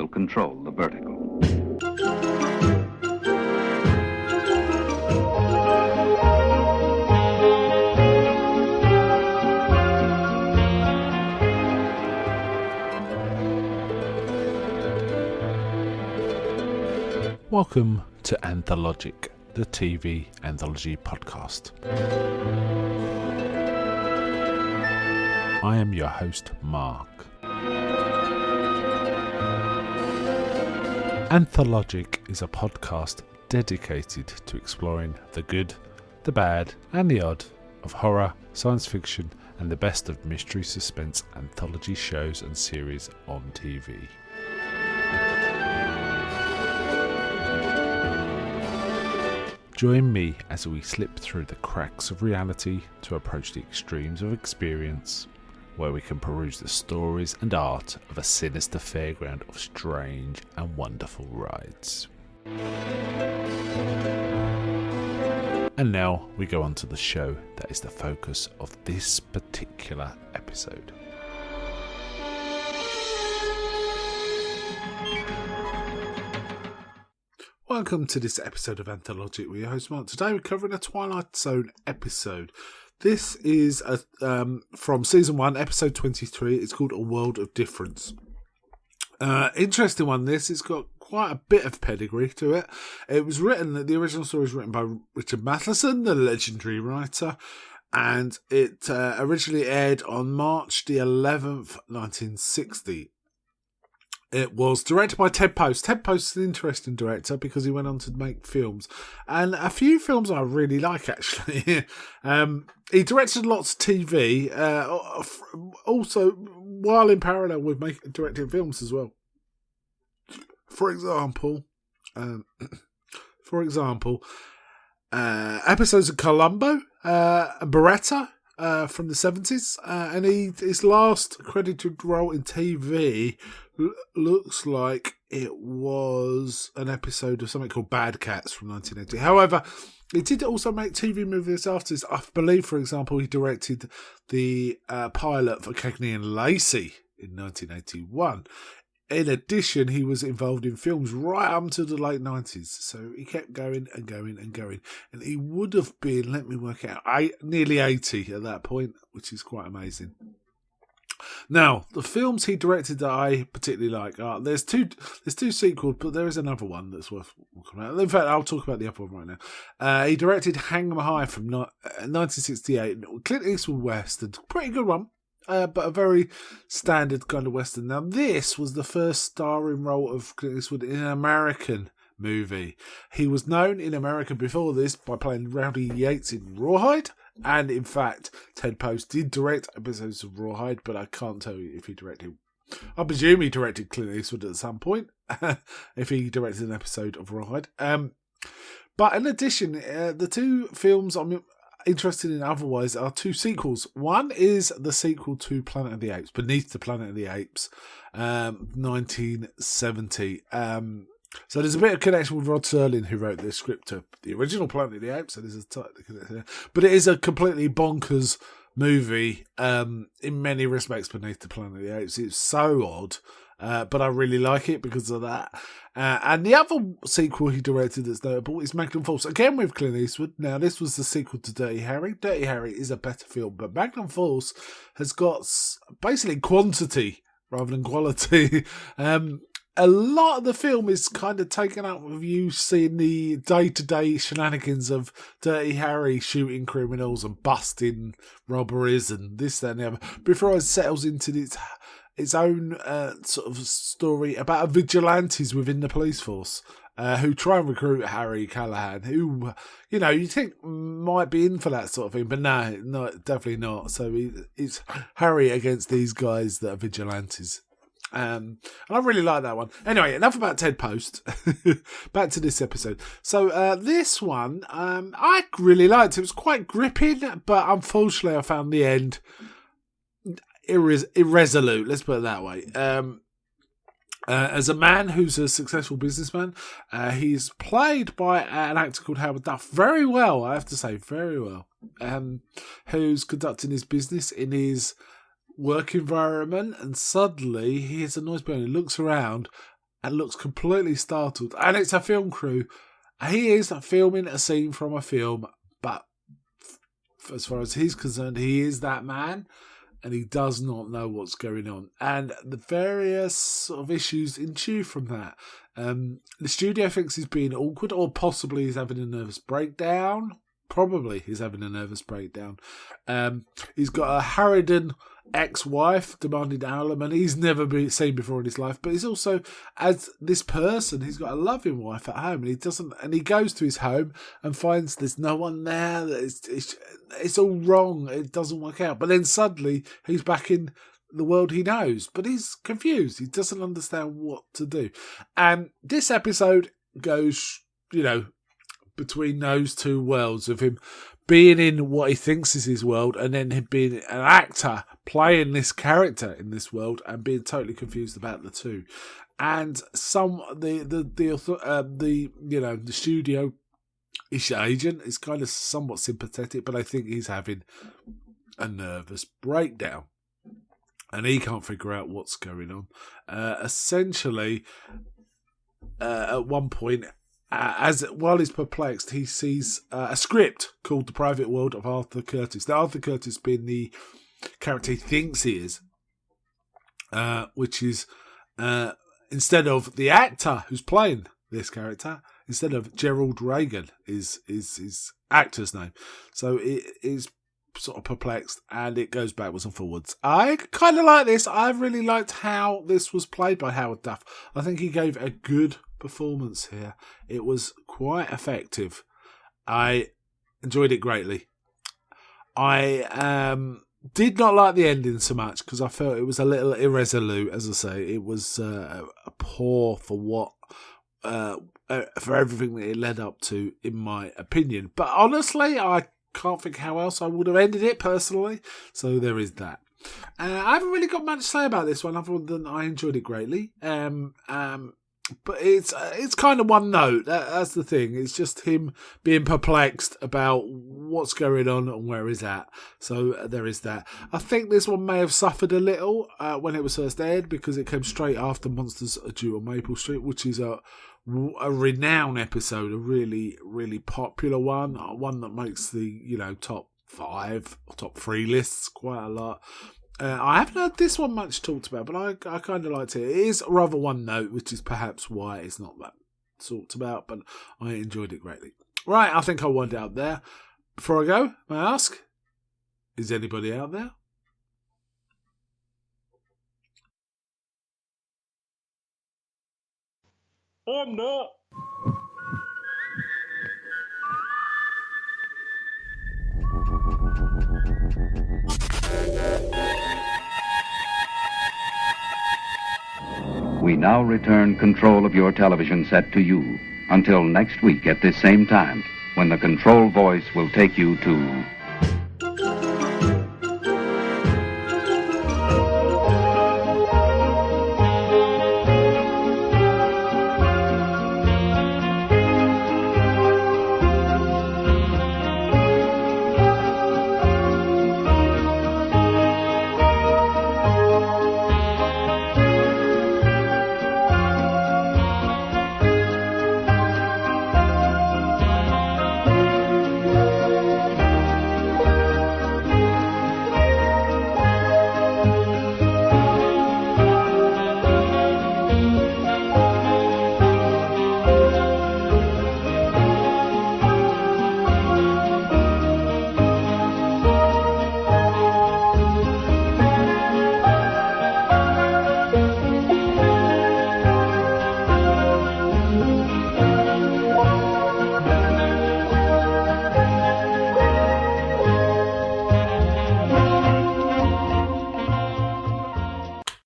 will control the vertical. Welcome to Anthologic, the TV anthology podcast. I am your host, Mark. Anthologic is a podcast dedicated to exploring the good, the bad, and the odd of horror, science fiction, and the best of mystery suspense anthology shows and series on TV. Join me as we slip through the cracks of reality to approach the extremes of experience, where we can peruse the stories and art of a sinister fairground of strange and wonderful rides. And now we go on to the show that is the focus of this particular episode. Welcome to this episode of Anthologic with your host Mark. Today we're covering a Twilight Zone episode. This is from season 1, episode 23. It's called A World of Difference. Interesting one this. It's got quite a bit of pedigree to it. It was written, the original story was written by Richard Matheson, the legendary writer, and it originally aired on March the 11th, 1960. It was directed by Ted Post. Ted Post is an interesting director because he went on to make films. And a few films I really like, actually. He directed lots of TV. Also, while in parallel with directing films as well. For example, episodes of Columbo, Beretta, from the 70s, and his last credited role in TV looks like it was an episode of something called Bad Cats from 1980. However, he did also make TV movies after this. I believe, for example, he directed the pilot for Cagney and Lacey in 1981. In addition, he was involved in films right up to the late 90s. So he kept going and going and going. And he would have been, let me work it out, nearly 80 at that point, which is quite amazing. Now, the films he directed that I particularly like are, there's two sequels, but there is another one that's worth talking about. In fact, I'll talk about the other one right now. He directed Hang 'em High from 1968, Clint Eastwood Western, pretty good one. But a very standard kind of Western. Now, this was the first starring role of Clint Eastwood in an American movie. He was known in America before this by playing Rowdy Yates in Rawhide. And, in fact, Ted Post did direct episodes of Rawhide, but I can't tell you if he directed. I presume he directed Clint Eastwood at some point, if he directed an episode of Rawhide. But in addition, the two films I'm interested in otherwise are two sequels. One is the sequel to Planet of the Apes, Beneath the Planet of the Apes, 1970. So there's a bit of connection with Rod Serling, who wrote the script to the original Planet of the Apes. So there's a tight connection there. But it is a completely bonkers movie in many respects. Beneath the Planet of the Apes, it's so odd. But I really like it because of that. And the other sequel he directed that's notable is Magnum Force, again with Clint Eastwood. Now, this was the sequel to Dirty Harry. Dirty Harry is a better film, but Magnum Force has got basically quantity rather than quality. A lot of the film is kind of taken up with you seeing the day-to-day shenanigans of Dirty Harry shooting criminals and busting robberies and this, that, and the other, before it settles into its own sort of story about vigilantes within the police force who try and recruit Harry Callahan, who, you know, you think might be in for that sort of thing, but no, definitely not. So it's Harry against these guys that are vigilantes. And I really like that one. Anyway, enough about Ted Post. Back to this episode. So this one, I really liked. It was quite gripping, but unfortunately I found the end irresolute, let's put it that way. As a man who's a successful businessman, he's played by an actor called Howard Duff very well, I have to say, very well, who's conducting his business in his work environment, and suddenly he hears a noise behind him, looks around, and looks completely startled. And it's a film crew. He is filming a scene from a film, but as far as he's concerned, he is that man, and he does not know what's going on. And the various sort of issues ensue from that. The studio thinks he's being awkward, or possibly he's having a nervous breakdown. Probably he's having a nervous breakdown. He's got a harridan ex-wife demanding alimony he's never been seen before in his life. But he's also, as this person, he's got a loving wife at home, and he goes to his home and finds there's no one there. It's all wrong. It doesn't work out. But then suddenly he's back in the world he knows, but he's confused. He doesn't understand what to do. And this episode goes, between those two worlds of him being in what he thinks is his world, and then him being an actor playing this character in this world and being totally confused about the two. And the studio agent is kind of somewhat sympathetic, but I think he's having a nervous breakdown, and he can't figure out what's going on. Essentially, at one point, while he's perplexed, he sees a script called The Private World of Arthur Curtis. Now, Arthur Curtis being the character he thinks he is, which is, instead of the actor who's playing this character, instead of Gerald Reagan is his actor's name. So it is sort of perplexed, and it goes backwards and forwards. I kind of like this. I really liked how this was played by Howard Duff. I think he gave a good performance here. It was quite effective. I enjoyed it greatly. I did not like the ending so much because I felt it was a little irresolute. As I say, it was poor for what for everything that it led up to, in my opinion. But honestly, I can't think how else I would have ended it personally. So there is that. I haven't really got much to say about this one other than I enjoyed it greatly. But it's kind of one note. That's the thing. It's just him being perplexed about what's going on and where he's at. So there is that. I think this one may have suffered a little when it was first aired because it came straight after Monsters Are Due on Maple Street, which is a renowned episode, a really, really popular one that makes the top 5 or top 3 lists quite a lot. I haven't heard this one much talked about, but I kind of liked it. It is rather one note, which is perhaps why it's not that talked about, but I enjoyed it greatly. Right, I think I'll wind it up there. Before I go, may I ask, is anybody out there? I'm not. We now return control of your television set to you until next week at this same time, when the control voice will take you to